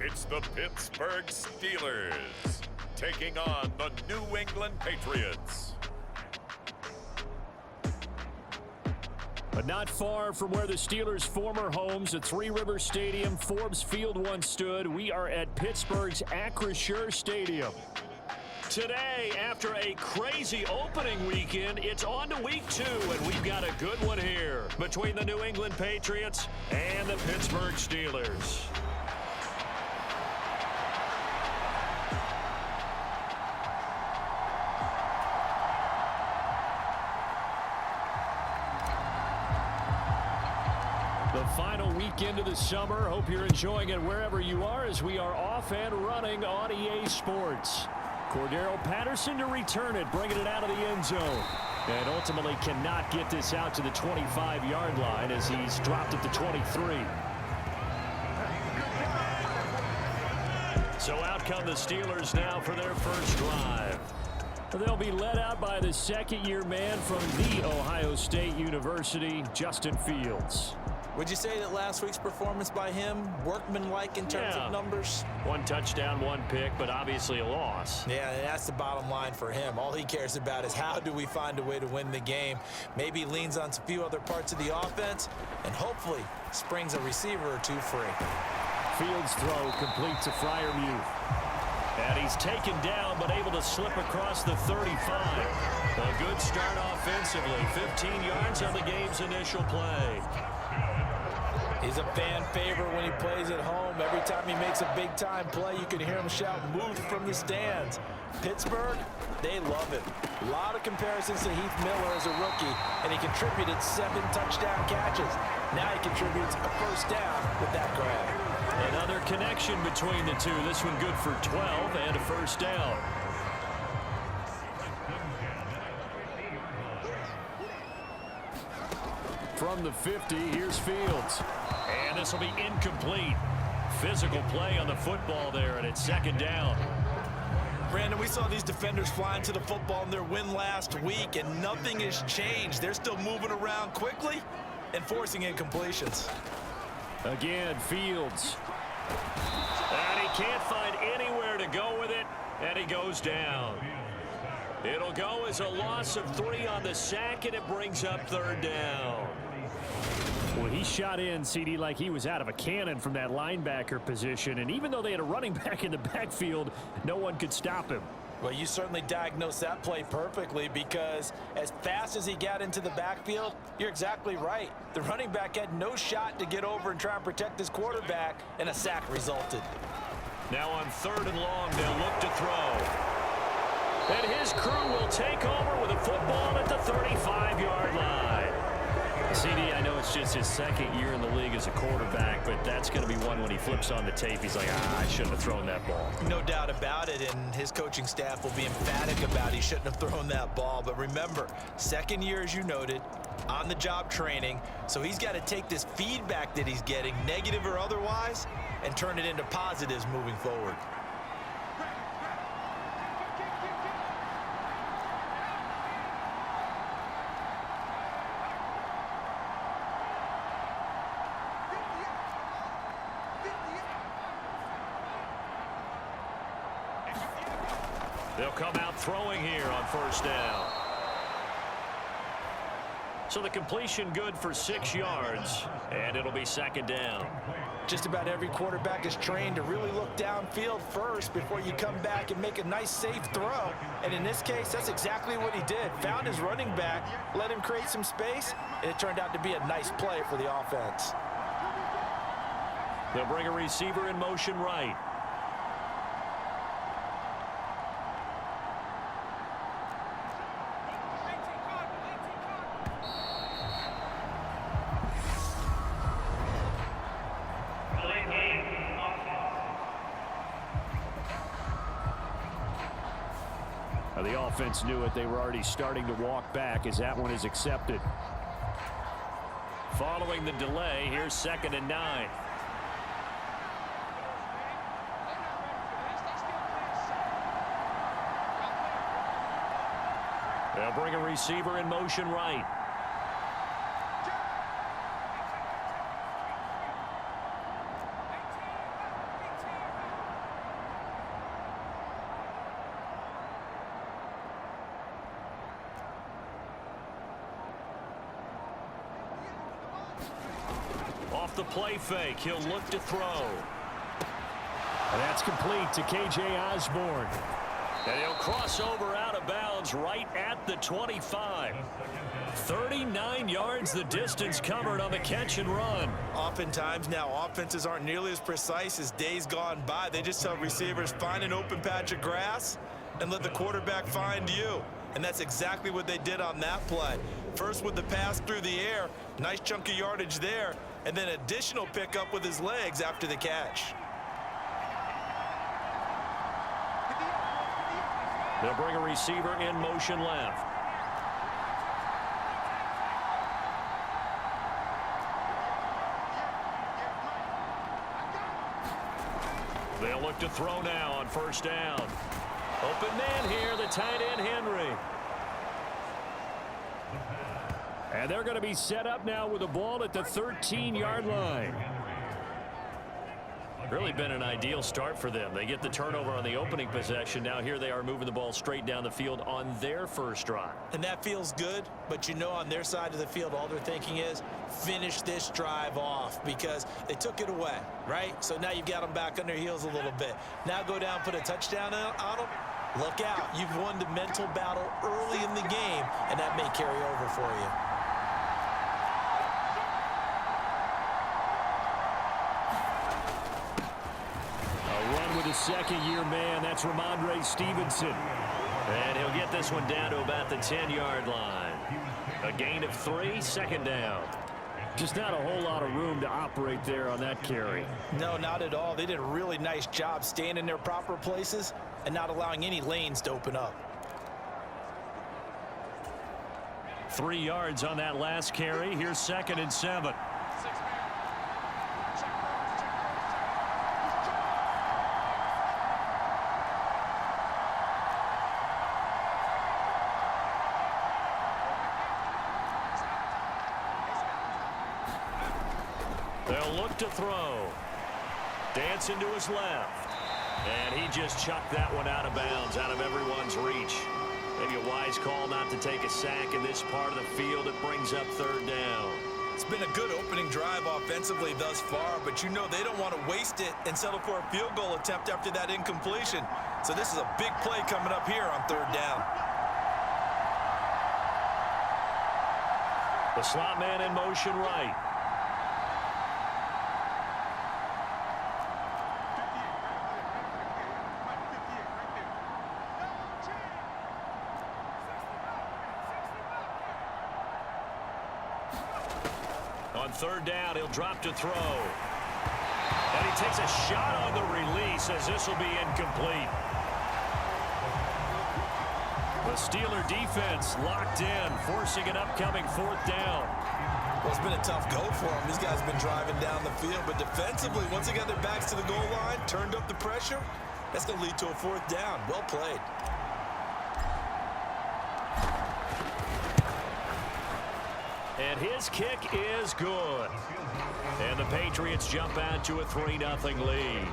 It's the Pittsburgh Steelers taking on the New England Patriots. But not far from where the Steelers' former homes at Three Rivers Stadium, Forbes Field once stood, we are at Pittsburgh's Acrisure Stadium. Today, after a crazy opening weekend, it's on to week 2, and we've got a good one here between the New England Patriots and the Pittsburgh Steelers. The final weekend of the summer. Hope you're enjoying it wherever you are as we are off and running on EA Sports. Cordero Patterson to return it, bringing it out of the end zone. And ultimately cannot get this out to the 25-yard line as he's dropped it to 23. So out come the Steelers now for their first drive. They'll be led out by the second-year man from The Ohio State University, Justin Fields. Would you say that last week's performance by him, workmanlike in terms of numbers? 1 touchdown, 1 pick, but obviously a loss. Yeah, and that's the bottom line for him. All he cares about is how do we find a way to win the game. Maybe leans on a few other parts of the offense, and springs a receiver or two free. Fields' throw complete to Freiermuth. And he's taken down, but able to slip across the 35. A good start offensively. 15 yards on the game's initial play. He's a fan favorite when he plays at home. Every time he makes a big-time play, you can hear him shout, "Move" from the stands. Pittsburgh, they love it. A lot of comparisons to Heath Miller as a rookie, and he contributed 7 touchdown catches. Now he contributes a first down with that grab. Another connection between the two. This one good for 12 and a first down. From the 50, here's Fields. And this will be incomplete. Physical play on the football there, and it's second down. Brandon, we saw these defenders flying to the football in their win last week, and nothing has changed. They're still moving around quickly and forcing incompletions. Again, Fields. And he can't find anywhere to go with it, and he goes down. It'll go as a loss of 3 on the sack, and it brings up third down. Well, he shot in, CD, like he was out of a cannon from that linebacker position. And even though they had a running back in the backfield, no one could stop him. Well, you certainly diagnosed that play perfectly because as fast as he got into the backfield, you're exactly right. The running back had no shot to get over and try and protect his quarterback, and a sack resulted. Now on 3rd and long, they'll look to throw. And his crew will take over with a football at the 35-yard line. CD, I know it's just his 2nd year in the league as a quarterback, but that's going to be one when he flips on the tape. He's like, I shouldn't have thrown that ball. No doubt about it, and his coaching staff will be emphatic about he shouldn't have thrown that ball. But remember, 2nd year, as you noted, on-the-job training, so he's got to take this feedback that he's getting, negative or otherwise, and turn it into positives moving forward. They'll come out throwing here on first down. So the completion good for 6 yards, and it'll be second down. Just about every quarterback is trained to really look downfield first before you come back and make a nice, safe throw. And in this case, that's exactly what he did. Found his running back, let him create some space, and it turned out to be a nice play for the offense. They'll bring a receiver in motion right. The offense knew it. They were already starting to walk back as that one is accepted. Following the delay, here's 2nd and 9. They'll bring a receiver in motion right. the play fake. He'll look to throw. And that's complete to K.J. Osborne. And he'll cross over out of bounds right at the 25. 39 yards the distance covered on the catch and run. Oftentimes now, offenses aren't nearly as precise as days gone by. They just tell receivers, find an open patch of grass and let the quarterback find you. And that's exactly what they did on that play. First with the pass through the air, nice chunk of yardage there, and then additional pickup with his legs after the catch. They'll bring a receiver in motion left. They'll look to throw now on first down. Open man here, the tight end Henry. And they're going to be set up now with the ball at the 13-yard line. Really been an ideal start for them. They get the turnover on the opening possession. Now here they are moving the ball straight down the field on their first drive. And that feels good, but you know on their side of the field all they're thinking is finish this drive off because they took it away, right? So now you've got them back on their heels a little bit. Now go down, put a touchdown on them. Look out. You've won the mental battle early in the game, and that may carry over for you. The second-year man, that's Ramondre Stevenson. And he'll get this one down to about the 10-yard line. A gain of 3, second down. Just not a whole lot of room to operate there on that carry. No, not at all. They did a really nice job staying in their proper places and not allowing any lanes to open up. 3 yards on that last carry. Here's 2nd and 7. They'll look to throw. Dancing to his left. And he just chucked that one out of bounds, out of everyone's reach. Maybe a wise call not to take a sack in this part of the field. It brings up 3rd down. It's been a good opening drive offensively thus far, but you know they don't want to waste it and settle for a field goal attempt after that incompletion. So this is a big play coming up here on 3rd down. The slot man in motion right. On 3rd down, he'll drop to throw. And he takes a shot on the release as this will be incomplete. The Steeler defense locked in, forcing an upcoming 4th down. Well, it's been a tough go for them. These guys have been driving down the field, but defensively, once they got their backs to the goal line, turned up the pressure, that's going to lead to a 4th down. Well played. And his kick is good. And the Patriots jump out to a 3-0 lead.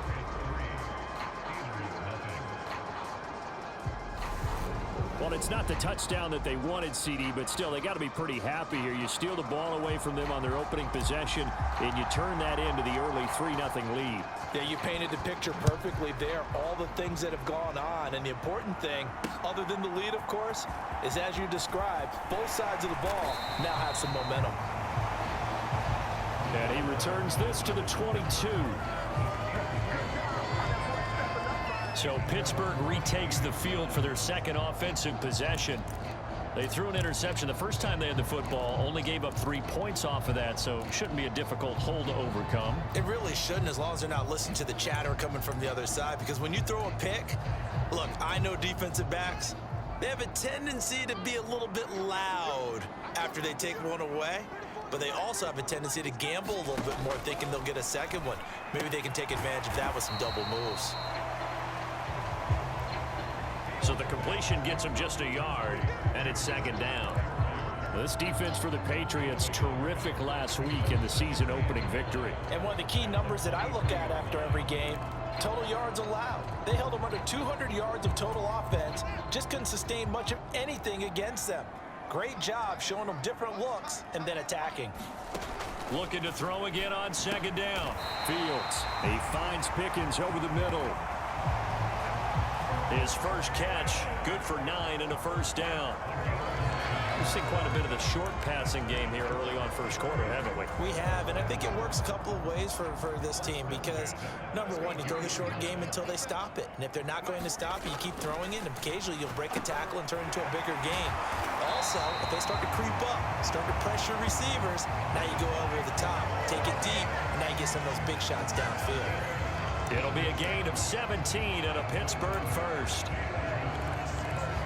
Well, it's not the touchdown that they wanted, CD, but still, they got to be pretty happy here. You steal the ball away from them on their opening possession, and you turn that into the early 3-0 lead. Yeah, you painted the picture perfectly there. All the things that have gone on, and the important thing, other than the lead, of course, is as you described, both sides of the ball now have some momentum. And he returns this to the 22. So Pittsburgh retakes the field for their 2nd offensive possession. They threw an interception the first time they had the football, only gave up 3 points off of that, so it shouldn't be a difficult hole to overcome. It really shouldn't, as long as they're not listening to the chatter coming from the other side, because when you throw a pick, look, I know defensive backs, they have a tendency to be a little bit loud after they take one away, but they also have a tendency to gamble a little bit more, thinking they'll get a second one. Maybe they can take advantage of that with some double moves. So the completion gets him just a yard, and it's 2nd down. This defense for the Patriots, terrific last week in the season-opening victory. And one of the key numbers that I look at after every game, total yards allowed. They held them under 200 yards of total offense, just couldn't sustain much of anything against them. Great job showing them different looks and then attacking. Looking to throw again on second down. Fields. He finds Pickens over the middle. His first catch, good for 9 and a first down. We've seen quite a bit of the short passing game here early on first quarter, haven't we? We have, and I think it works a couple of ways for this team because, number one, you throw the short game until they stop it. And if they're not going to stop it, you keep throwing it, and occasionally you'll break a tackle and turn it into a bigger game. Also, if they start to creep up, start to pressure receivers, now you go over the top, take it deep, and now you get some of those big shots downfield. It'll be a gain of 17 and a Pittsburgh first.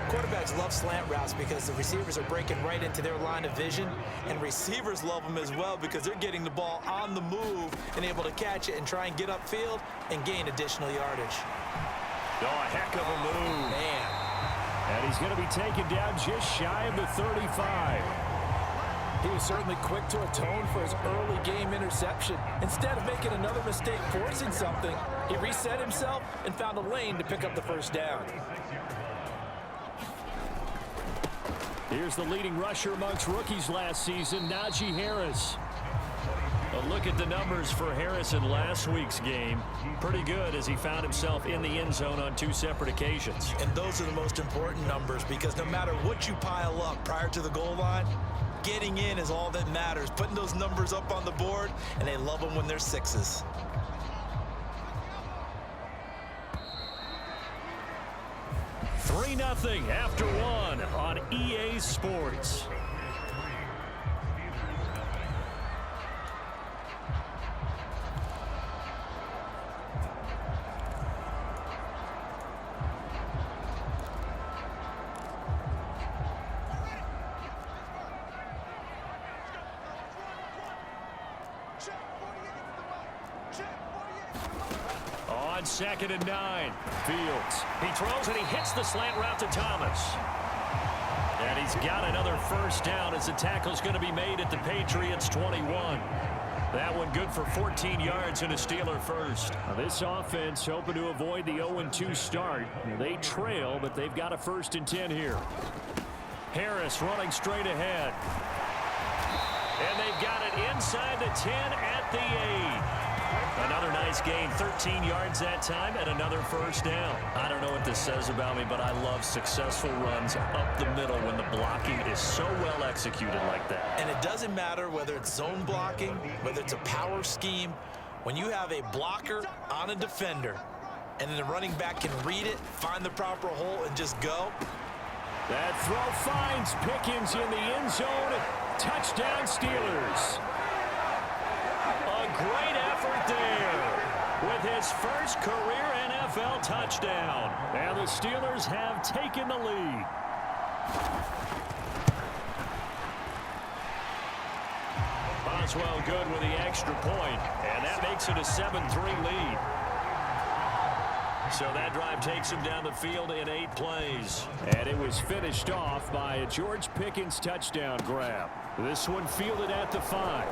Quarterbacks love slant routes because the receivers are breaking right into their line of vision, and receivers love them as well because they're getting the ball on the move and able to catch it and try and get upfield and gain additional yardage. Oh, a heck of a move. Man. And he's going to be taken down just shy of the 35. He was certainly quick to atone for his early game interception. Instead of making another mistake forcing something, he reset himself and found a lane to pick up the first down. Here's the leading rusher amongst rookies last season, Najee Harris. A look at the numbers for Harris in last week's game. Pretty good as he found himself in the end zone on 2 separate occasions. And those are the most important numbers because no matter what you pile up prior to the goal line, getting in is all that matters. Putting those numbers up on the board, and they love them when they're 6s. Three 3-0 after 1 on EA Sports. On 2nd and 9. Fields. He throws and he hits the slant route to Thomas. And he's got another first down as the tackle's going to be made at the Patriots 21. That one good for 14 yards and a Steeler first. Now this offense hoping to avoid the 0-2 start. They trail, but they've got a 1st and 10 here. Harris running straight ahead. And they've got it inside the 10 at the 8. Another nice gain, 13 yards that time, and another first down. I don't know what this says about me, but I love successful runs up the middle when the blocking is so well executed like that. And it doesn't matter whether it's zone blocking, whether it's a power scheme. When you have a blocker on a defender, and then the running back can read it, find the proper hole, and just go. That throw finds Pickens in the end zone. Touchdown, Steelers. Great effort there with his first career NFL touchdown. And the Steelers have taken the lead. Boswell good with the extra point, and that makes it a 7-3 lead. So that drive takes him down the field in 8 plays. And it was finished off by a George Pickens touchdown grab. This one fielded at the 5.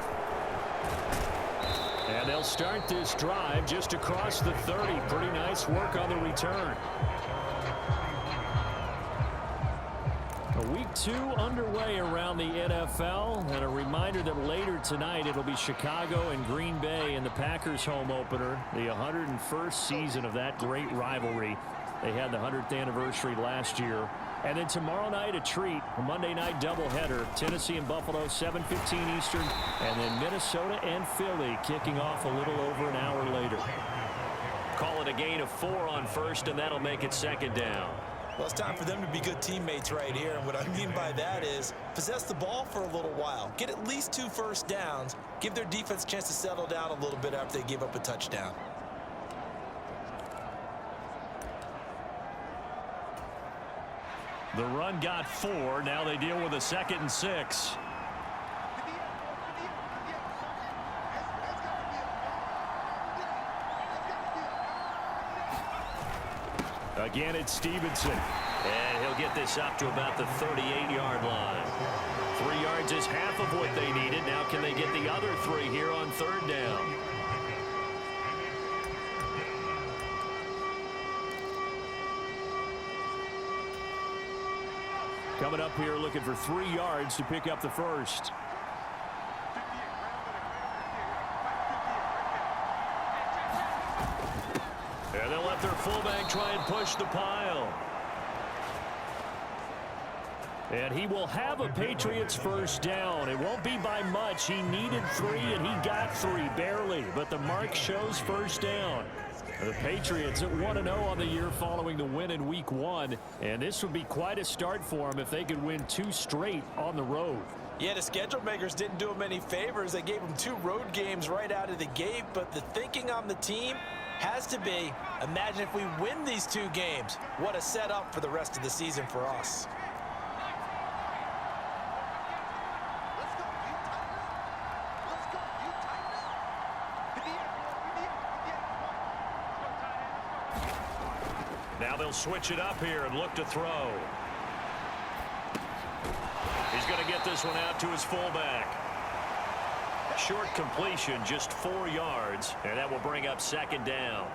And they'll start this drive just across the 30. Pretty nice work on the return. Week 2 underway around the NFL. And a reminder that later tonight it'll be Chicago and Green Bay in the Packers home opener. The 101st season of that great rivalry. They had the 100th anniversary last year. And then tomorrow night, a treat, a Monday night doubleheader. Tennessee and Buffalo, 7:15 Eastern. And then Minnesota and Philly kicking off a little over an hour later. Call it a gain of 4 on 1st, and that'll make it 2nd down. Well, it's time for them to be good teammates right here. And what I mean by that is possess the ball for a little while. Get at least 2 first downs. Give their defense a chance to settle down a little bit after they give up a touchdown. The run got 4. Now they deal with a 2nd and 6. Again, it's Stevenson. And he'll get this up to about the 38-yard line. 3 yards is half of what they needed. Now can they get the other 3 here on 3rd down? Coming up here looking for 3 yards to pick up the 1st. let their fullback try and push the pile. And he will have a Patriots first down. It won't be by much. He needed 3, and he got 3, barely. But the mark shows first down. The Patriots at 1-0 on the year following the win in Week 1. And this would be quite a start for them if they could win 2 straight on the road. Yeah, the schedule makers didn't do him any favors. They gave him 2 road games right out of the gate. But the thinking on the team has to be, imagine if we win these 2 games. What a setup for the rest of the season for us. Now they'll switch it up here and look to throw. He's going to get this one out to his fullback. Short completion, just 4 yards, and that will bring up second down.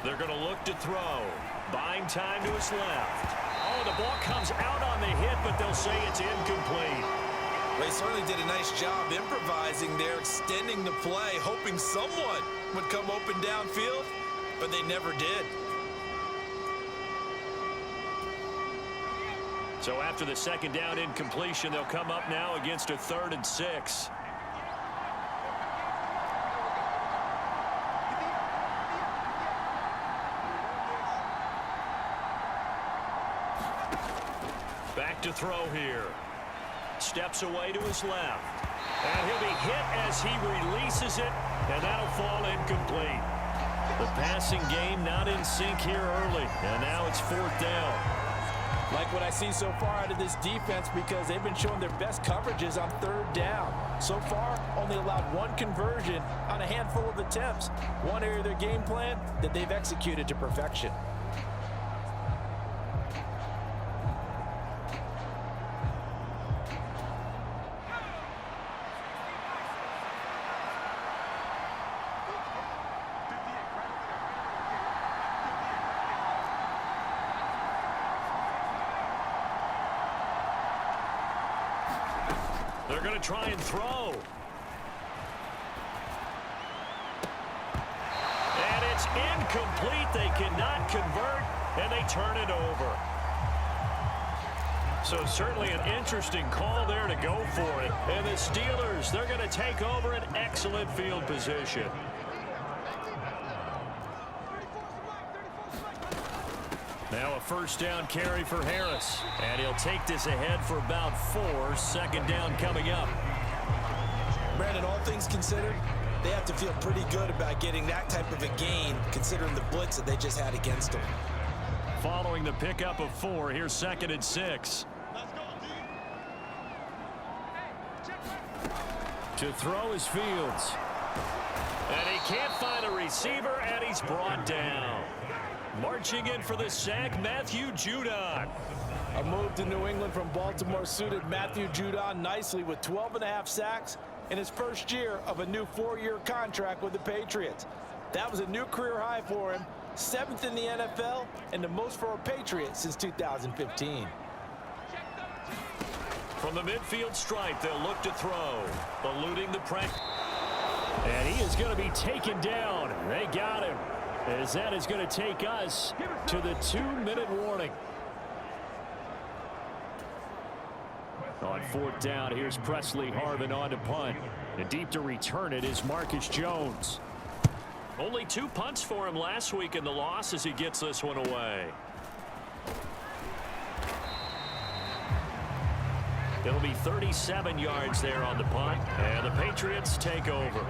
They're going to look to throw. Buying time to his left. Oh, the ball comes out on the hit, but they'll say it's incomplete. They certainly did a nice job improvising there, extending the play, hoping someone would come open downfield, but they never did. So after the second down incompletion, they'll come up now against a 3rd and 6. Back to throw here. Steps away to his left. And he'll be hit as he releases it, and that'll fall incomplete. The passing game not in sync here early, and now it's 4th down. Like what I see so far out of this defense, because they've been showing their best coverages on 3rd down. So far, only allowed 1 conversion on a handful of attempts. One area of their game plan that they've executed to perfection. They're going to try and throw. And it's incomplete. They cannot convert, and they turn it over. So certainly an interesting call there to go for it. And the Steelers, they're going to take over an excellent field position. Now a first down carry for Harris. And he'll take this ahead for about 4. Second down coming up. Brandon, all things considered, they have to feel pretty good about getting that type of a gain, considering the blitz that they just had against them. Following the pickup of 4, here's 2nd and 6. To throw is Fields. And he can't find a receiver, and he's brought down. Marching in for the sack, Matthew Judon. A move to New England from Baltimore suited Matthew Judon nicely with 12.5 sacks in his first year of a new 4-year contract with the Patriots. That was a new career high for him, 7th in the NFL, and the most for a Patriot since 2015. From the midfield stripe, they'll look to throw, eluding the pressure. And he is going to be taken down. They got him, as that is going to take us to the 2-minute warning. On 4th down, here's Presley Harvin on to punt. And deep to return it is Marcus Jones. Only 2 punts for him last week in the loss as he gets this one away. It'll be 37 yards there on the punt, and the Patriots take over.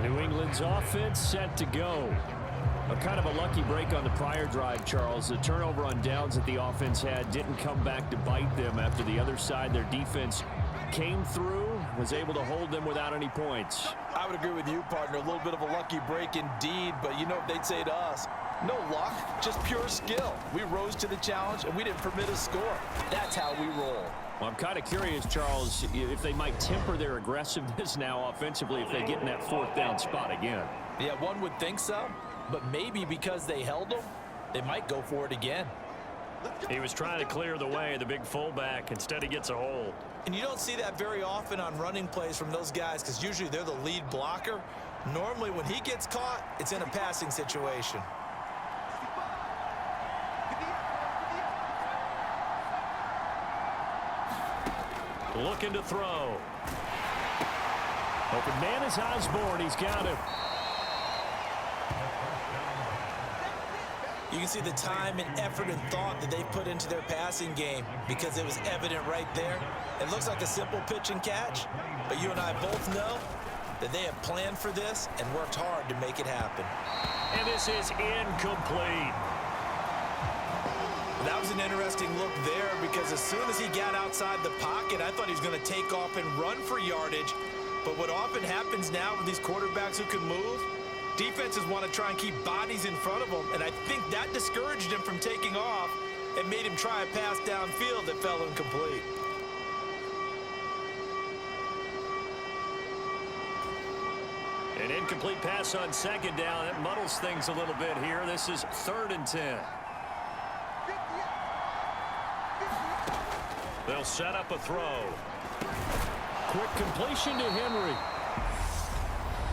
New England's offense set to go. A kind of a lucky break on the prior drive, Charles. The turnover on downs that the offense had didn't come back to bite them after the other side. Their defense came through, was able to hold them without any points. I would agree with you, partner. A little bit of a lucky break indeed, but you know what they'd say to us? No luck, just pure skill. We rose to the challenge, and we didn't permit a score. That's how we roll. Well, I'm kind of curious, Charles, if they might temper their aggressiveness now offensively if they get in that fourth down spot again. Yeah, one would think so, but maybe because they held them, they might go for it again. He was trying to clear the way, the big fullback. Instead, he gets a hold. And you don't see that very often on running plays from those guys because usually they're the lead blocker. Normally, when he gets caught, it's in a passing situation. Looking to throw. Open man is Osborne. He's got him. You can see the time and effort and thought that they put into their passing game because it was evident right there. It looks like a simple pitch and catch, but you and I both know that they have planned for this and worked hard to make it happen. And this is incomplete. That was an interesting look there because as soon as he got outside the pocket, I thought he was going to take off and run for yardage. But what often happens now with these quarterbacks who can move, defenses want to try and keep bodies in front of them, and I think that discouraged him from taking off and made him try a pass downfield that fell incomplete. An incomplete pass on second down. That muddles things a little bit here. This is 3rd and 10. They'll set up a throw. Quick completion to Henry.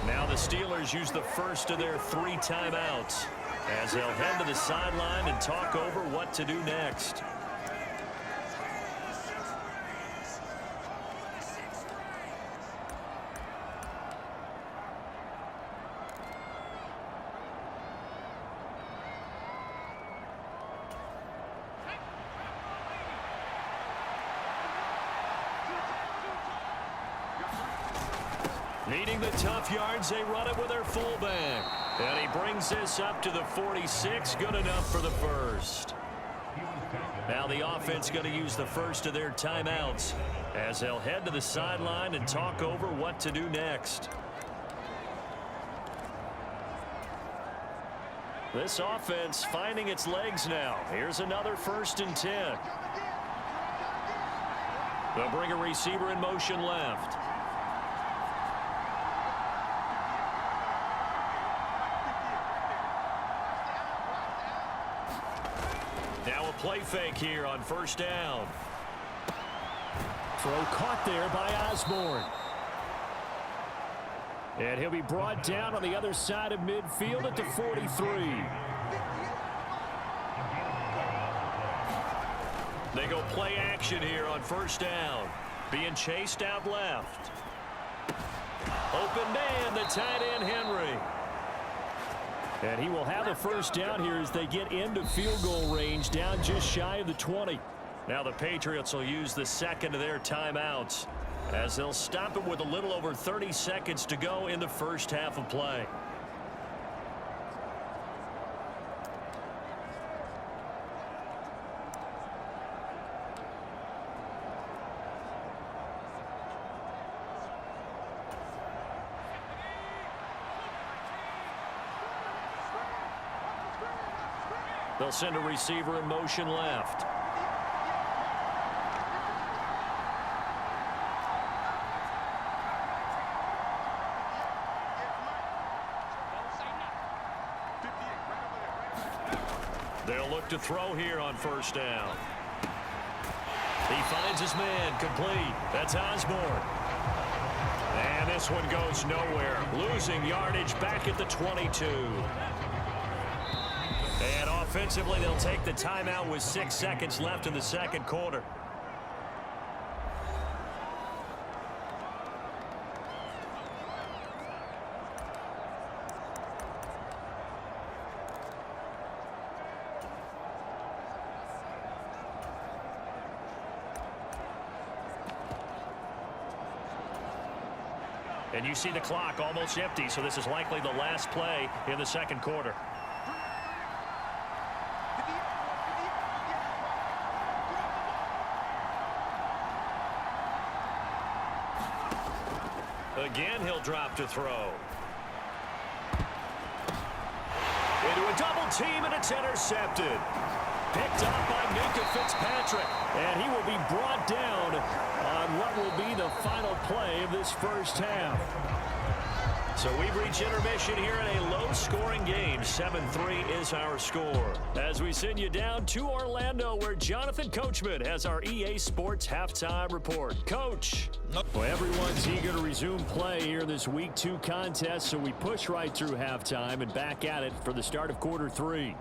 Now the Steelers use the first of their 3 timeouts as they'll head to the sideline and talk over what to do next. Needing the tough yards, they run it with their fullback. And he brings this up to the 46, good enough for the first. Now the offense going to use the first of their timeouts as they'll head to the sideline and talk over what to do next. This offense finding its legs now. Here's another 1st and 10. They'll bring a receiver in motion left. Now a play fake here on 1st down. Throw caught there by Osborne. And he'll be brought down on the other side of midfield at the 43. They go play action here on 1st down. Being chased out left. Open man, the tight end Henry. And he will have a 1st down here as they get into field goal range, down just shy of the 20. Now the Patriots will use the second of their timeouts as they'll stop it with a little over 30 seconds to go in the first half of play. They'll send a receiver in motion left. They'll look to throw here on 1st down. He finds his man, complete. That's Osborne. And this one goes nowhere. Losing yardage back at the 22. And offensively, they'll take the timeout with 6 seconds left in the second quarter. And you see the clock almost empty, so this is likely the last play in the second quarter. Again, he'll drop to throw. Into a double team, and it's intercepted. Picked up by Minka Fitzpatrick, and he will be brought down on what will be the final play of this first half. So we've reached intermission here in a low-scoring game. 7-3 is our score. As we send you down to Orlando, where Jonathan Coachman has our EA Sports halftime report. Coach. Well, everyone's eager to resume play here in this Week 2 contest, so we push right through halftime and back at it for the start of quarter 3.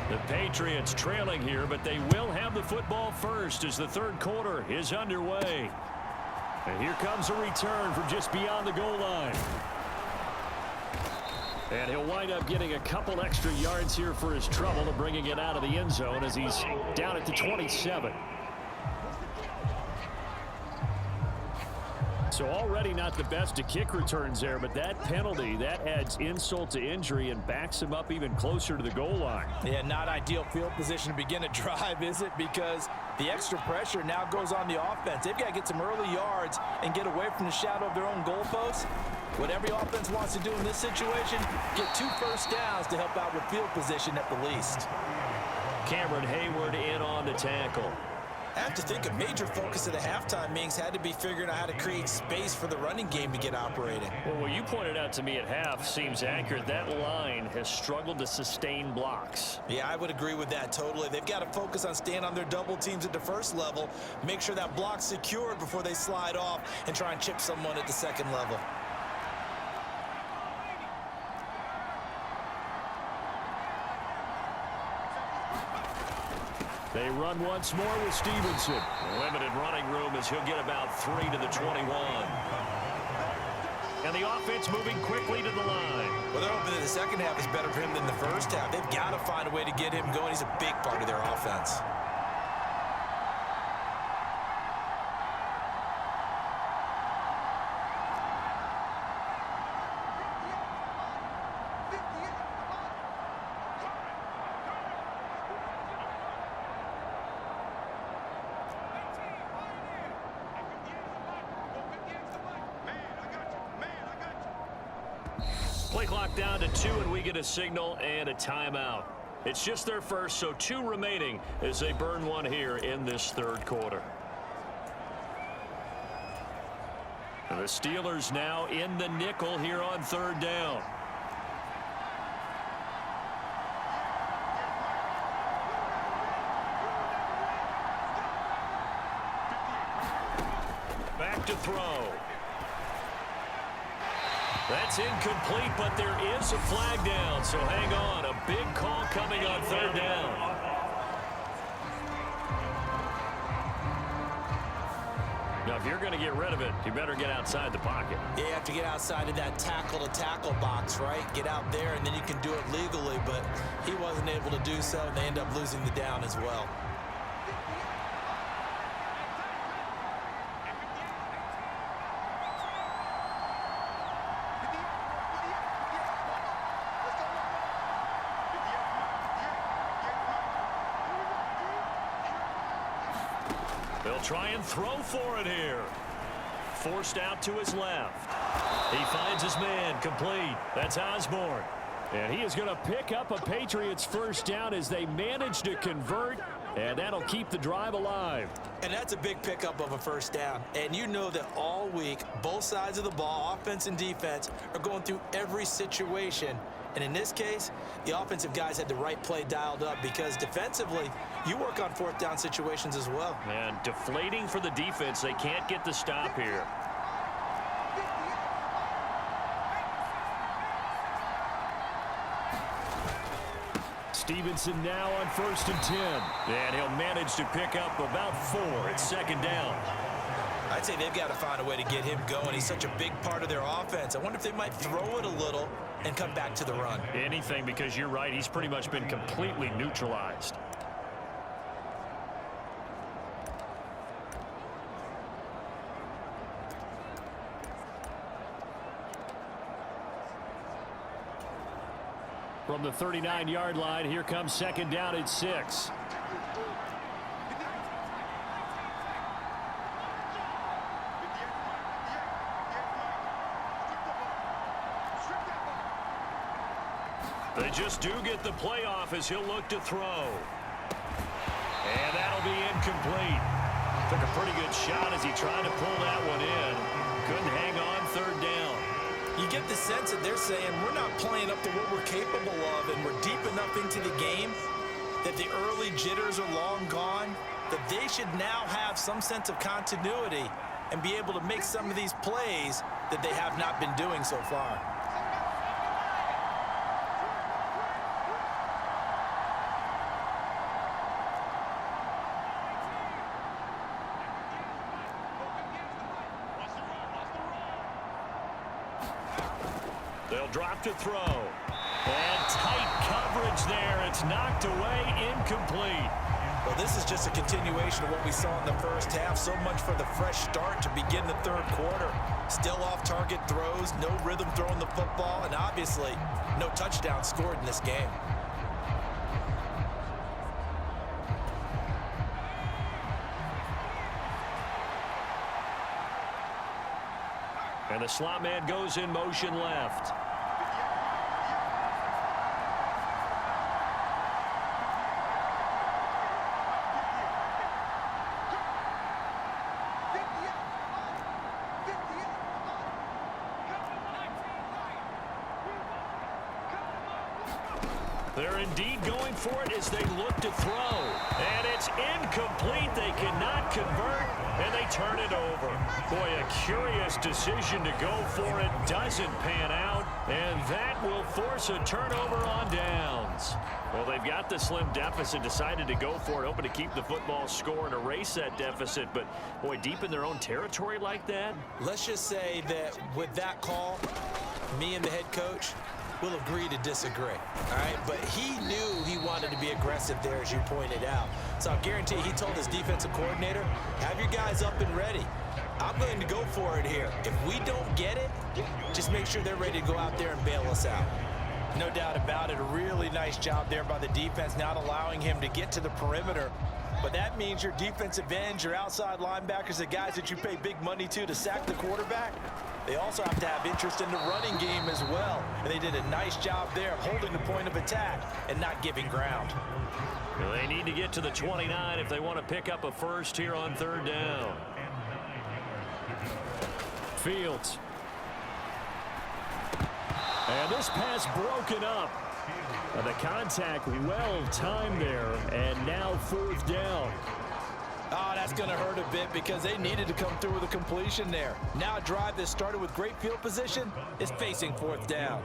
The Patriots trailing here, but they will have the football first as the third quarter is underway. And here comes a return from just beyond the goal line. And he'll wind up getting a couple extra yards here for his trouble to bringing it out of the end zone as he's down at the 27. So already not the best of kick returns there, but that penalty, that adds insult to injury and backs him up even closer to the goal line. Yeah, not ideal field position to begin a drive, is it? Because the extra pressure now goes on the offense. They've got to get some early yards and get away from the shadow of their own goalposts. What every offense wants to do in this situation, get 2 first downs to help out with field position at the least. Cameron Hayward in on the tackle. I have to think a major focus of the halftime meetings had to be figuring out how to create space for the running game to get operating. Well, what you pointed out to me at half seems accurate. That line has struggled to sustain blocks. Yeah, I would agree with that totally. They've got to focus on staying on their double teams at the first level, make sure that block's secured before they slide off and try and chip someone at the second level. They run once more with Stevenson. Limited running room as he'll get about 3 to the 21. And the offense moving quickly to the line. Well, they're hoping that the second half is better for him than the first half. They've got to find a way to get him going. He's a big part of their offense. Play clock down to 2, and we get a signal and a timeout. It's just their first, so 2 remaining as they burn one here in this third quarter. And the Steelers now in the nickel here on third down. Back to throw. That's incomplete, but there is a flag down, so hang on. A big call coming on third down. Now, if you're going to get rid of it, you better get outside the pocket. Yeah, you have to get outside of that tackle-to-tackle box, right? Get out there, and then you can do it legally, but he wasn't able to do so, and they end up losing the down as well. They'll try and throw for it here. Forced out to his left. He finds his man complete. That's Osborne. And he is going to pick up a Patriots first down as they manage to convert, and that'll keep the drive alive. And that's a big pickup of a first down. And you know that all week, both sides of the ball, offense and defense, are going through every situation. And in this case, the offensive guys had the right play dialed up because defensively, you work on fourth down situations as well. And deflating for the defense. They can't get the stop here. Stevenson now on 1st and 10. And he'll manage to pick up about 4 at second down. I'd say they've got to find a way to get him going. He's such a big part of their offense. I wonder if they might throw it a little and come back to the run. Anything, because you're right. He's pretty much been completely neutralized. From the 39-yard line, here comes second down at 6. They just do get the playoff as he'll look to throw. And that'll be incomplete. Took a pretty good shot as he tried to pull that one in. Couldn't hang on third down. You get the sense that they're saying we're not playing up to what we're capable of, and we're deep enough into the game that the early jitters are long gone, that they should now have some sense of continuity and be able to make some of these plays that they have not been doing so far. They'll drop to throw. And tight coverage there. It's knocked away, incomplete. Well, this is just a continuation of what we saw in the first half. So much for the fresh start to begin the third quarter. Still off-target throws, no rhythm throwing the football, and obviously no touchdown scored in this game. And the slot man goes in motion left. They're indeed going for it as they look to throw. And it's incomplete. They cannot convert, and they turn it over. Boy, a curious decision to go for it. Doesn't pan out, and that will force a turnover on downs. Well, they've got the slim deficit, decided to go for it, hoping to keep the football score and erase that deficit. But, boy, deep in their own territory like that? Let's just say that with that call, me and the head coach will agree to disagree, all right? But he knew he wanted to be aggressive there, as you pointed out. So I guarantee he told his defensive coordinator, have your guys up and ready. I'm going to go for it here. If we don't get it, just make sure they're ready to go out there and bail us out. No doubt about it. A really nice job there by the defense, not allowing him to get to the perimeter. But that means your defensive ends, your outside linebackers, the guys that you pay big money to sack the quarterback, they also have to have interest in the running game as well. And they did a nice job there holding the point of attack and not giving ground. Well, they need to get to the 29 if they want to pick up a first here on third down. Fields. And this pass broken up. And the contact well timed there. And now fourth down. Oh, that's going to hurt a bit because they needed to come through with a completion there. Now a drive that started with great field position is facing fourth down.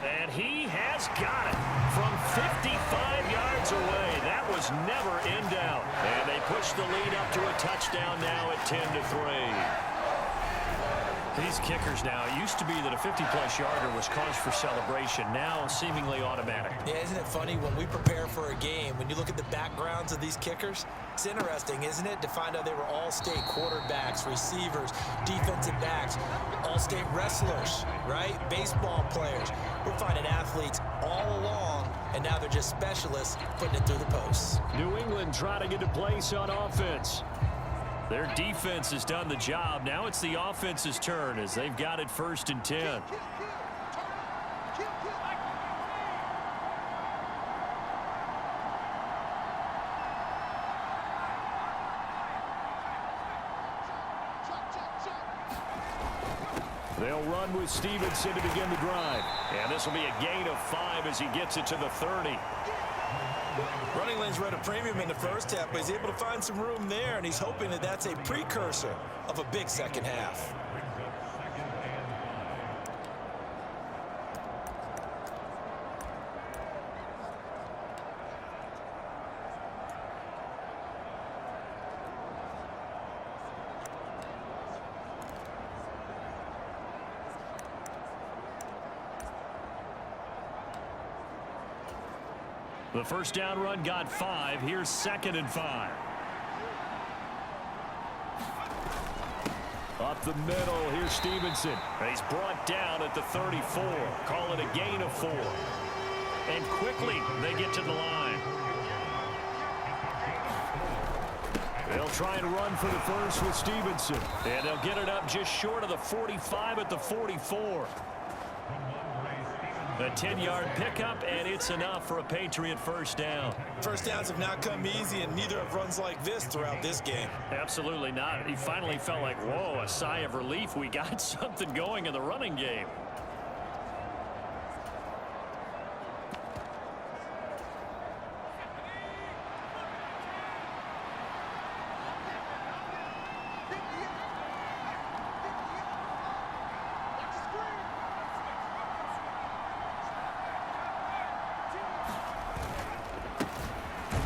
And he has got it from 55 yards away. That was never in doubt. And they push the lead up to a touchdown now at 10-3. These kickers now, it used to be that a 50-plus yarder was cause for celebration. Now seemingly automatic. Yeah, isn't it funny when we prepare for a game, when you look at the backgrounds of these kickers, it's interesting, isn't it, to find out they were all-state quarterbacks, receivers, defensive backs, all-state wrestlers, right? Baseball players. We're finding athletes all along, and now they're just specialists putting it through the posts. New England trying to get a place on offense. Their defense has done the job. Now it's the offense's turn as they've got it 1st and 10. They'll run with Stevenson to begin the drive. And this will be a gain of 5 as he gets it to the 30. Running lanes were at a premium in the first half, but he's able to find some room there, and he's hoping that that's a precursor of a big second half. The first down run got 5. Here's 2nd and 5. Up the middle, here's Stevenson. He's brought down at the 34. Call it a gain of 4. And quickly they get to the line. They'll try and run for the first with Stevenson. And they'll get it up just short of the 45 at the 44. A 10-yard pickup, and it's enough for a Patriot first down. First downs have not come easy, and neither have runs like this throughout this game. Absolutely not. He finally felt like, whoa, a sigh of relief. We got something going in the running game.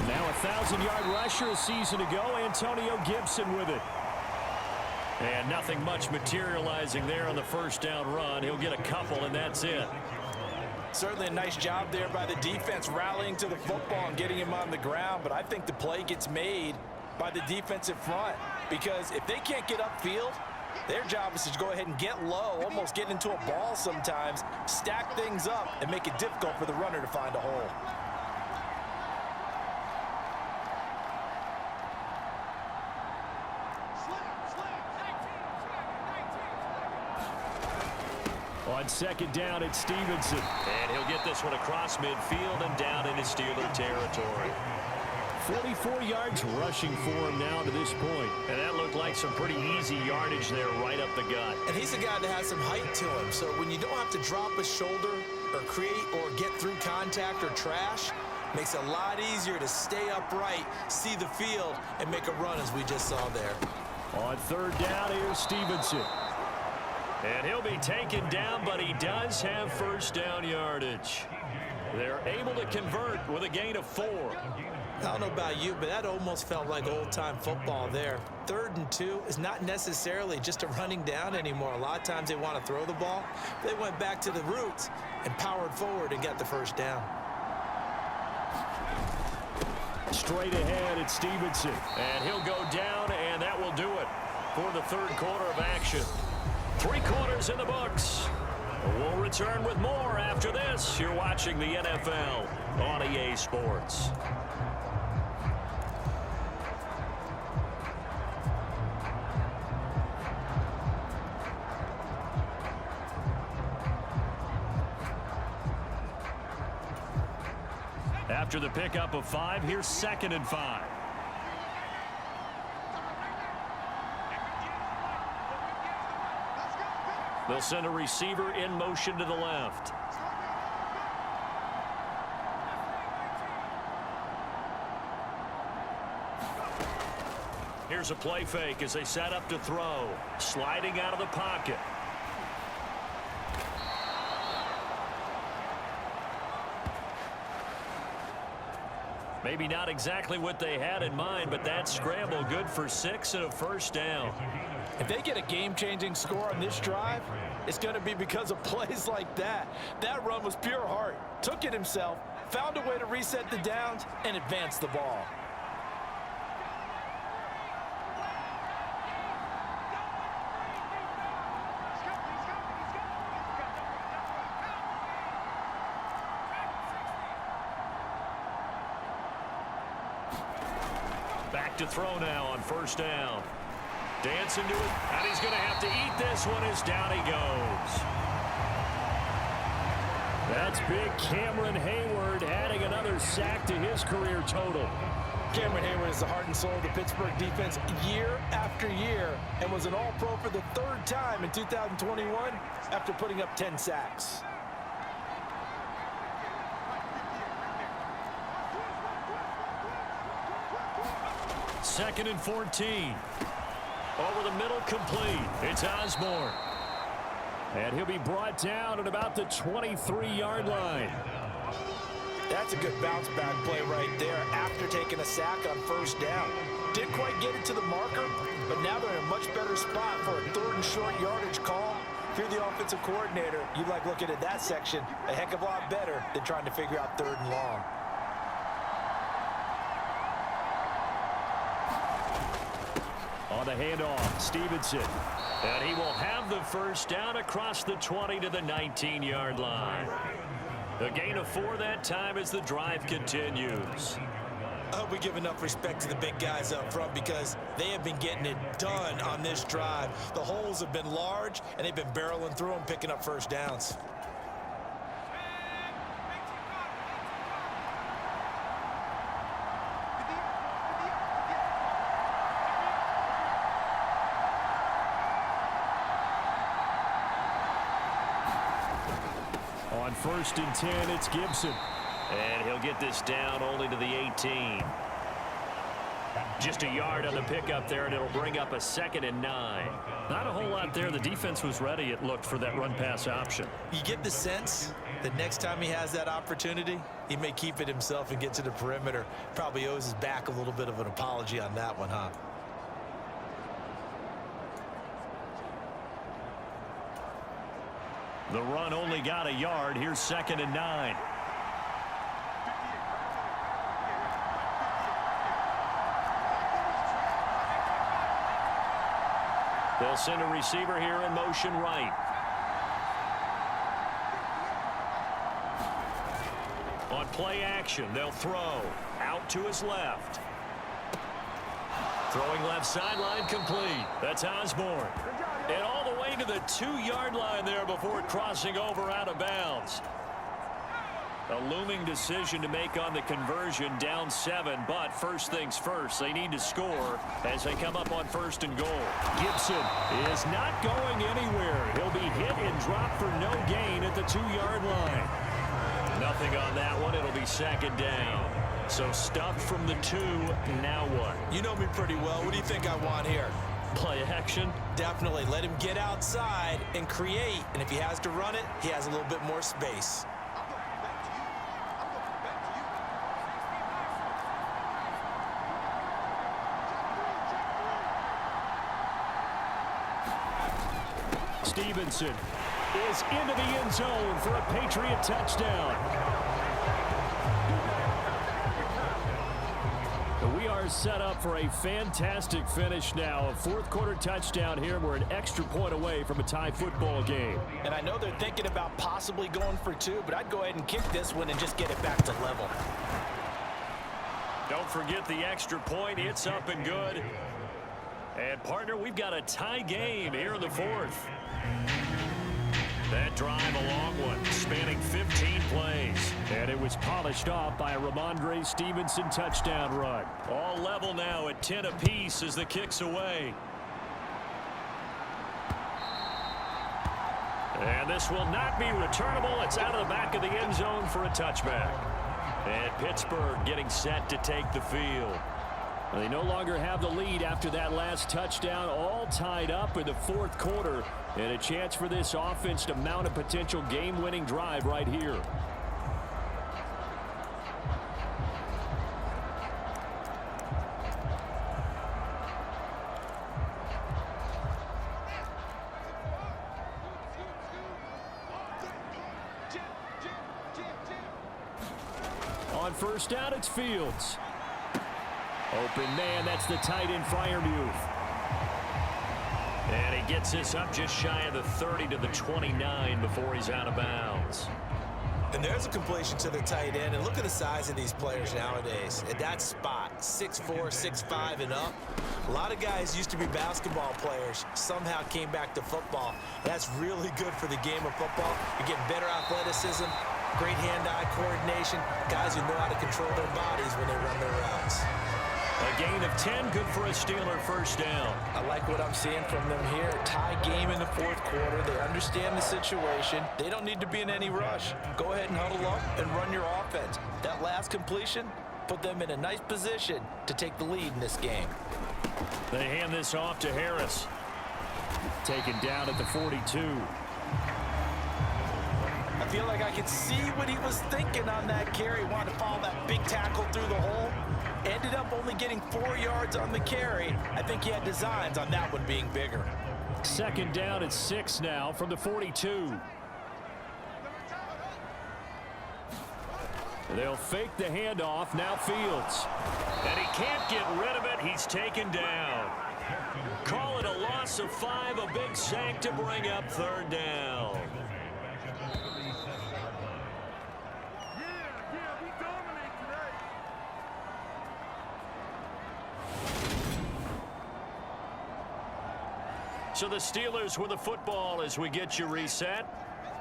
Now a 1,000-yard rusher a season ago, Antonio Gibson with it. And nothing much materializing there on the first down run. He'll get a couple, and that's it. Certainly a nice job there by the defense rallying to the football and getting him on the ground, but I think the play gets made by the defensive front because if they can't get upfield, their job is to go ahead and get low, almost get into a ball sometimes, stack things up, and make it difficult for the runner to find a hole. On second down, it's Stevenson. And he'll get this one across midfield and down into Steeler territory. 44 yards rushing for him now to this point. And that looked like some pretty easy yardage there right up the gut. And he's a guy that has some height to him, so when you don't have to drop a shoulder or create or get through contact or trash, makes it a lot easier to stay upright, see the field, and make a run as we just saw there. On third down, here's Stevenson. And he'll be taken down, but he does have first down yardage. They're able to convert with a gain of 4. I don't know about you, but that almost felt like old-time football there. 3rd and 2 is not necessarily just a running down anymore. A lot of times they want to throw the ball. They went back to the roots and powered forward and got the first down. Straight ahead, it's Stevenson. And he'll go down, and that will do it for the third quarter of action. 3 quarters in the books. We'll return with more after this. You're watching the NFL on EA Sports. After the pickup of 5, here's 2nd and 5. They'll send a receiver in motion to the left. Here's a play fake as they set up to throw. Sliding out of the pocket. Maybe not exactly what they had in mind, but that scramble good for 6 and a first down. If they get a game-changing score on this drive, it's going to be because of plays like that. That run was pure heart. Took it himself, found a way to reset the downs, and advance the ball. Back to throw now on first down. Dancing to it, and he's going to have to eat this one as down he goes. That's big Cameron Hayward adding another sack to his career total. Cameron Hayward is the heart and soul of the Pittsburgh defense year after year and was an All-Pro for the 3rd time in 2021 after putting up 10 sacks. Second and 14. Over the middle, complete. It's Osborne. And he'll be brought down at about the 23-yard line. That's a good bounce-back play right there after taking a sack on first down. Didn't quite get it to the marker, but now they're in a much better spot for a 3rd and short yardage call. If you're the offensive coordinator, you like looking at that section a heck of a lot better than trying to figure out 3rd and long. On the handoff, Stevenson. And he will have the first down across the 20 to the 19-yard line. A gain of 4 that time as the drive continues. I hope we give enough respect to the big guys up front because they have been getting it done on this drive. The holes have been large, and they've been barreling through them, picking up first downs. On 1st and 10, it's Gibson. And he'll get this down only to the 18. Just a yard on the pickup there, and it'll bring up a 2nd and 9. Not a whole lot there. The defense was ready, it looked, for that run-pass option. You get the sense that next time he has that opportunity, he may keep it himself and get to the perimeter. Probably owes his back a little bit of an apology on that one, huh? The run only got a yard. Here's 2nd and 9. They'll send a receiver here in motion right. On play action, they'll throw. Out to his left. Throwing left sideline complete. That's Osborne. And all the way to the 2-yard line there before crossing over out of bounds. A looming decision to make on the conversion, down 7, but first things first, they need to score as they come up on 1st and goal. Gibson is not going anywhere. He'll be hit and dropped for no gain at the 2-yard line. Nothing on that one. It'll be 2nd down. So stuffed from the 2. Now what? You know me pretty well. What do you think I want here? Play action? Definitely. Let him get outside and create. And if he has to run it, he has a little bit more space. Stevenson is into the end zone for a Patriot touchdown. We are set up for a fantastic finish now. A 4th-quarter touchdown here. We're an extra point away from a tie football game. And I know they're thinking about possibly going for 2, but I'd go ahead and kick this one and just get it back to level. Don't forget the extra point. It's up and good. And, partner, we've got a tie game here in the 4th. That drive, a long one, spanning 15 plays. And it was polished off by a Ramondre Stevenson touchdown run. All level now at 10 apiece as the kick's away. And this will not be returnable. It's out of the back of the end zone for a touchback. And Pittsburgh getting set to take the field. They no longer have the lead after that last touchdown, all tied up in the 4th quarter, and a chance for this offense to mount a potential game-winning drive right here. On 1st down, it's Fields. Open man, that's the tight end Freiermuth. And he gets this up just shy of the 30 to the 29 before he's out of bounds. And there's a completion to the tight end. And look at the size of these players nowadays. At that spot, 6'4", 6'5", and up. A lot of guys used to be basketball players. Somehow came back to football. That's really good for the game of football. You're getting better athleticism, great hand-eye coordination. Guys who know how to control their bodies when they run their routes. A gain of 10, good for a Steeler 1st down. I like what I'm seeing from them here. Tie game in the 4th quarter. They understand the situation. They don't need to be in any rush. Go ahead and huddle up and run your offense. That last completion put them in a nice position to take the lead in this game. They hand this off to Harris. Taken down at the 42. I feel like I could see what he was thinking on that carry. Wanted to follow that big tackle through the hole. Ended up only getting 4 yards on the carry. I think he had designs on that one being bigger. 2nd down at 6 now from the 42. They'll fake the handoff. Now Fields. And he can't get rid of it. He's taken down. Call it a loss of 5. A big sack to bring up 3rd down. So the Steelers with the football as we get you reset.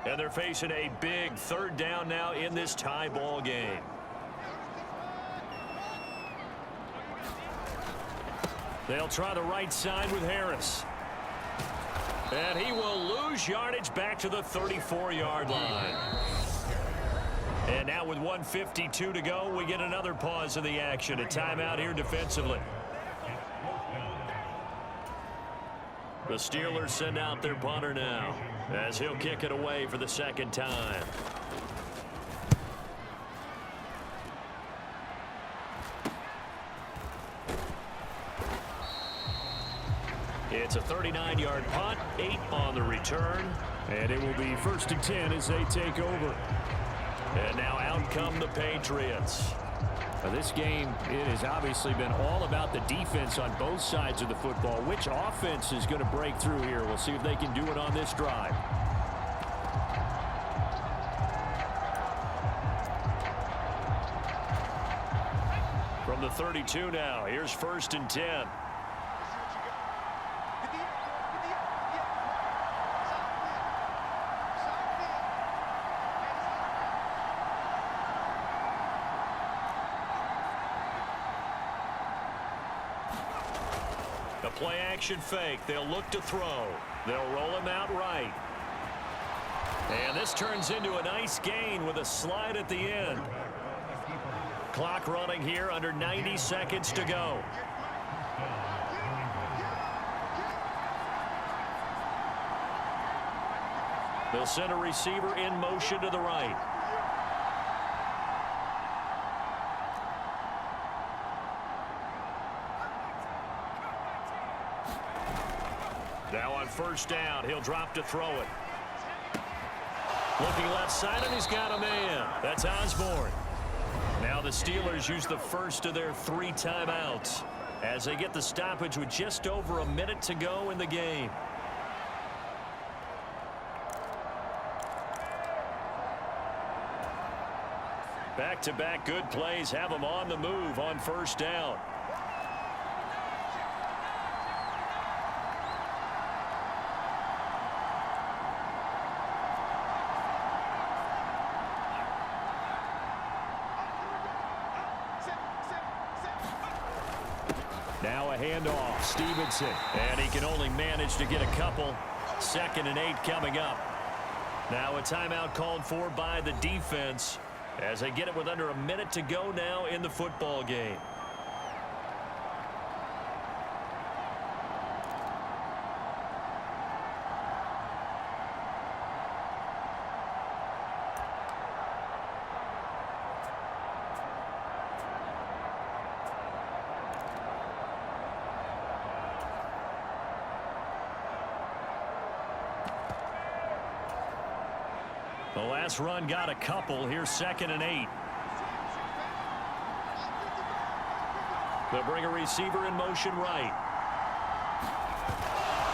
And they're facing a big third down now in this tie ball game. They'll try the right side with Harris. And he will lose yardage back to the 34-yard line. And now with 1:52 to go, we get another pause of the action. A timeout here defensively. The Steelers send out their punter now as he'll kick it away for the second time. It's a 39-yard punt, 8 on the return. And it will be 1st and 10 as they take over. And now out come the Patriots. Now this game, it has obviously been all about the defense on both sides of the football. Which offense is going to break through here? We'll see if they can do it on this drive. From the 32 now, here's 1st and 10. Play action fake. They'll look to throw. They'll roll him out right. And this turns into a nice gain with a slide at the end. Clock running here under 90 seconds to go. They'll send a receiver in motion to the right. Now on 1st down, he'll drop to throw it. Looking left side, and he's got a man. That's Osborne. Now the Steelers use the first of their 3 timeouts as they get the stoppage with just over a minute to go in the game. Back-to-back good plays have them on the move on 1st down. Now a handoff. Stevenson. And he can only manage to get a couple. 2nd and 8 coming up. Now a timeout called for by the defense as they get it with under a minute to go now in the football game. The last run got a couple. Here's 2nd and 8. They'll bring a receiver in motion right.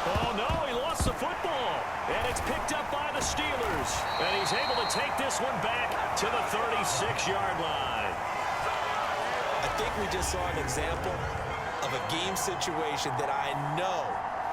Oh, no, he lost the football. And it's picked up by the Steelers. And he's able to take this one back to the 36-yard line. I think we just saw an example of a game situation that I know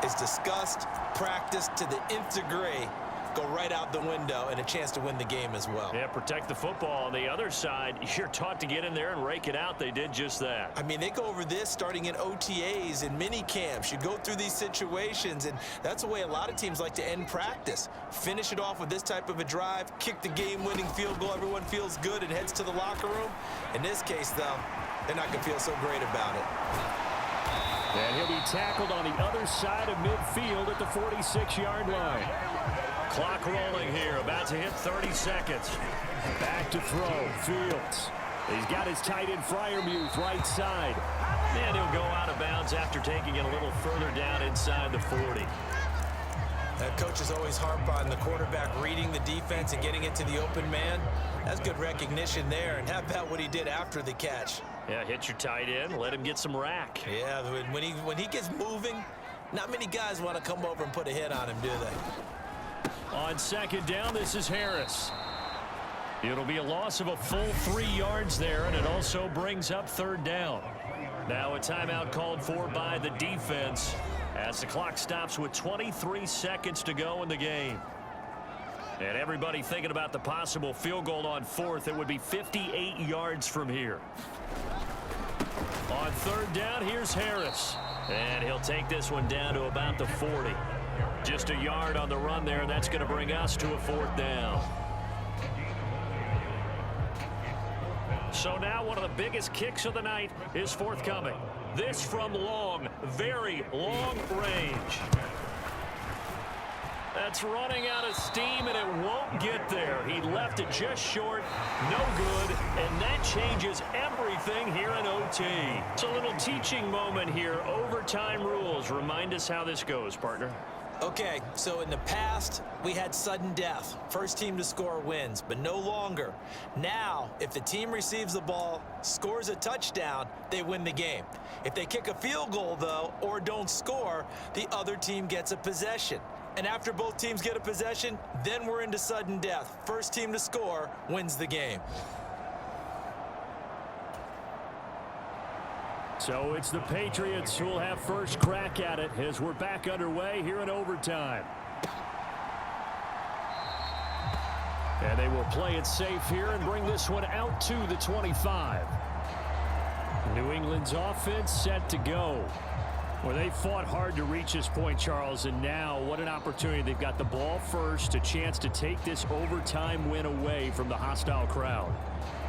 is discussed, practiced to the nth degree, go right out the window, and a chance to win the game as well. Yeah, protect the football. On the other side, you're taught to get in there and rake it out. They did just that. I mean, they go over this starting in OTAs and mini camps. You go through these situations, and that's the way a lot of teams like to end practice. Finish it off with this type of a drive, kick the game-winning field goal. Everyone feels good and heads to the locker room. In this case, though, they're not going to feel so great about it. And he'll be tackled on the other side of midfield at the 46-yard line. Clock rolling here, about to hit 30 seconds. Back to throw, Fields. He's got his tight end Freiermuth right side. And he'll go out of bounds after taking it a little further down inside the 40. Coaches always harp on the quarterback reading the defense and getting it to the open man. That's good recognition there. And how about what he did after the catch? Yeah, hit your tight end, let him get some rack. Yeah, when he gets moving, not many guys want to come over and put a hit on him, do they? On 2nd down, this is Harris. It'll be a loss of a full 3 yards there, and it also brings up 3rd down. Now a timeout called for by the defense as the clock stops with 23 seconds to go in the game. And everybody thinking about the possible field goal on fourth. It would be 58 yards from here. On third down, here's Harris. And he'll take this one down to about the 40. Just a yard on the run there, and that's going to bring us to a fourth down. So now one of the biggest kicks of the night is forthcoming. This from long, very long range. That's running out of steam, and it won't get there. He left it just short, no good, and that changes everything here in OT. It's a little teaching moment here. Overtime rules. Remind us how this goes, partner. Okay, so in the past, we had sudden death. First team to score wins, but no longer. Now, if the team receives the ball, scores a touchdown, they win the game. If they kick a field goal, though, or don't score, the other team gets a possession. And after both teams get a possession, then we're into sudden death. First team to score wins the game. So it's the Patriots who will have first crack at it as we're back underway here in overtime. And they will play it safe here and bring this one out to the 25. New England's offense set to go. Well, they fought hard to reach this point, Charles, and now what an opportunity. They've got the ball first, a chance to take this overtime win away from the hostile crowd.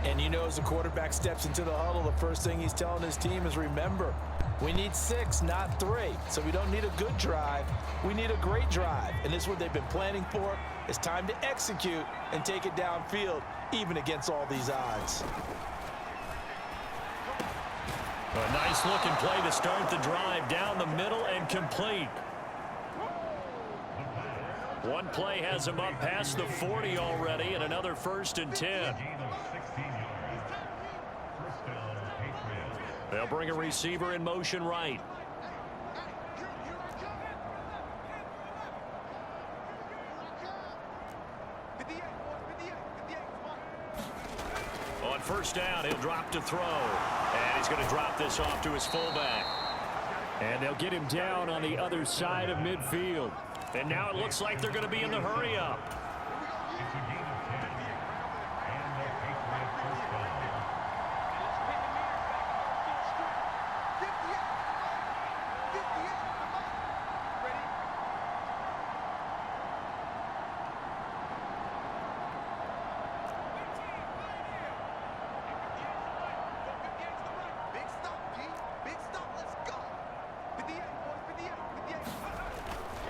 And you know, as the quarterback steps into the huddle, the first thing he's telling his team is, remember, we need 6, not 3. So we don't need a good drive. We need a great drive. And this is what they've been planning for. It's time to execute and take it downfield, even against all these odds. A nice looking play to start the drive down the middle and complete. One play has him up past the 40 already, and another 1st and 10. They'll bring a receiver in motion right. On first down, he'll drop to throw. And he's going to drop this off to his fullback. And they'll get him down on the other side of midfield. And now it looks like they're going to be in the hurry-up.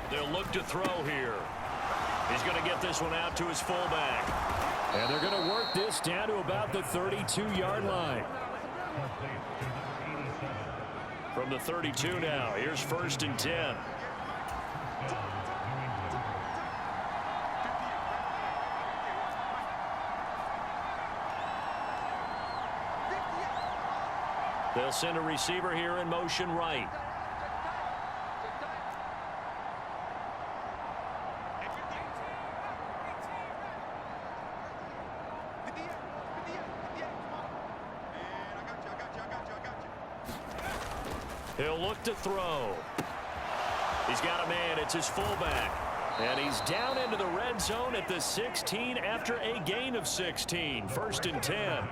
They'll look to throw here. He's going to get this one out to his fullback. And they're going to work this down to about the 32-yard line. From the 32 now, here's 1st and 10. They'll send a receiver here in motion right. He'll look to throw. He's got a man. It's his fullback. And he's down into the red zone at the 16 after a gain of 16. 1st and 10.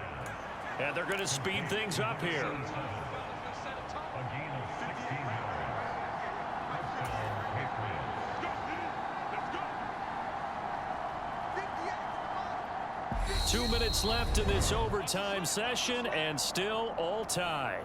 And they're going to speed things up here. Two minutes left in this overtime session, and still all tied.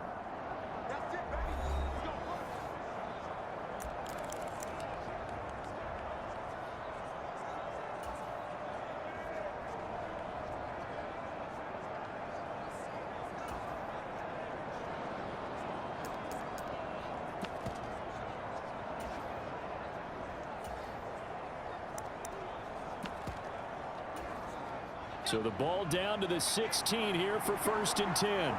So the ball down to the 16 here for 1st and 10.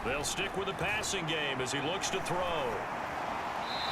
They'll stick with the passing game as he looks to throw.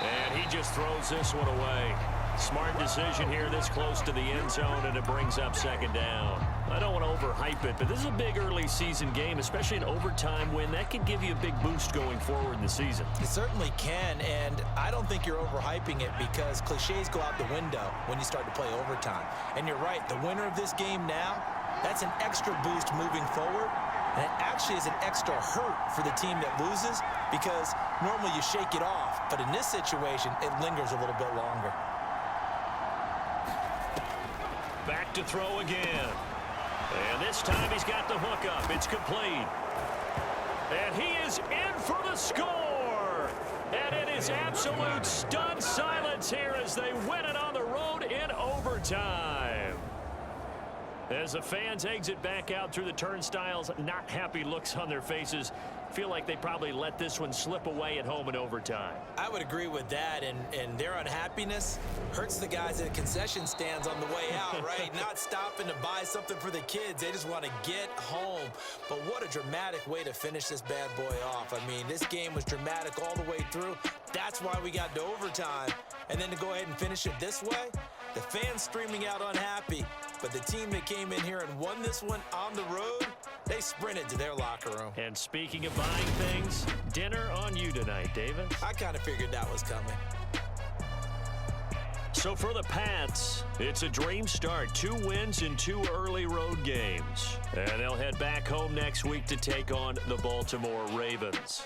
And he just throws this one away. Smart decision here this close to the end zone, and it brings up second down. I don't want to overhype it, but this is a big early season game, especially an overtime win. That could give you a big boost going forward in the season. It certainly can, and I don't think you're overhyping it because cliches go out the window when you start to play overtime. And you're right, the winner of this game now, that's an extra boost moving forward. And it actually is an extra hurt for the team that loses because normally you shake it off. But in this situation, it lingers a little bit longer. Back to throw again. And this time he's got the hook up. It's complete. And he is in for the score. And it is absolute stunned silence here as they win it on the road in overtime. As the fans exit back out through the turnstiles, not happy looks on their faces. Feel like they probably let this one slip away at home in overtime. I would agree with that, and their unhappiness hurts the guys at the concession stands on the way out, right? Not stopping to buy something for the kids. They just want to get home. But what a dramatic way to finish this bad boy off. I mean, this game was dramatic all the way through. That's why we got to overtime. And then to go ahead and finish it this way, the fans streaming out unhappy, but the team that came in here and won this one on the road, they sprinted to their locker room. And speaking of buying things, dinner on you tonight, David. I kind of figured that was coming. So for the Pats, it's a dream start. 2 wins in 2 early road games. And they'll head back home next week to take on the Baltimore Ravens.